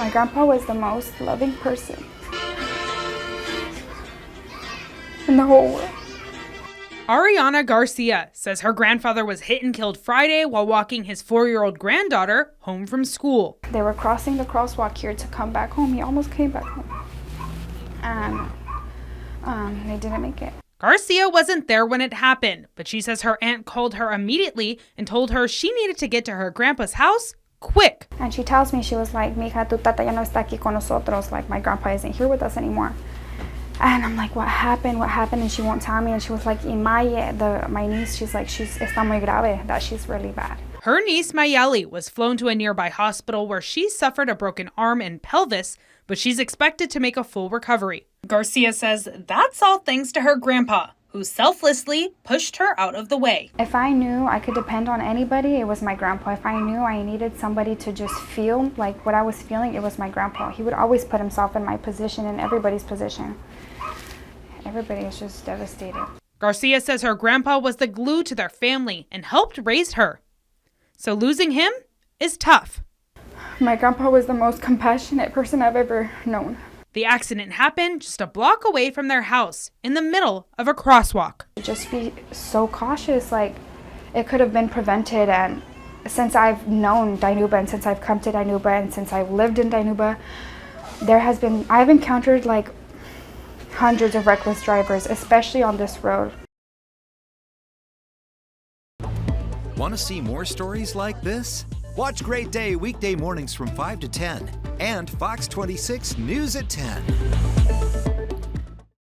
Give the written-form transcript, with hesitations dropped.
My grandpa was the most loving person in the whole world. Ariana Garcia says her grandfather was hit and killed Friday while walking his 4-year-old granddaughter home from school. They were crossing the crosswalk here to come back home. He almost came back home. And they didn't make it. Garcia wasn't there when it happened, but she says her aunt called her immediately and told her she needed to get to her grandpa's house quick. And she tells me, she was like, "Mija, tu tata ya no está aquí con nosotros." Like, my grandpa isn't here with us anymore. And I'm like, what happened? What happened? And she won't tell me. And she was like, my niece, she's like, está muy grave, that she's really bad. Her niece, Mayeli, was flown to a nearby hospital where she suffered a broken arm and pelvis, but she's expected to make a full recovery. Garcia says that's all thanks to her grandpa, who selflessly pushed her out of the way. If I knew I could depend on anybody, it was my grandpa. If I knew I needed somebody to just feel like what I was feeling, it was my grandpa. He would always put himself in my position and everybody's position. Everybody is just devastated. Garcia says her grandpa was the glue to their family and helped raise her. So losing him is tough. My grandpa was the most compassionate person I've ever known. The accident happened just a block away from their house in the middle of a crosswalk. Just be so cautious, like it could have been prevented. And since I've known Dinuba and since I've come to Dinuba and since I've lived in Dinuba, I've encountered like hundreds of reckless drivers, especially on this road. Want to see more stories like this? Watch Great Day weekday mornings from 5 to 10 and Fox 26 News at 10.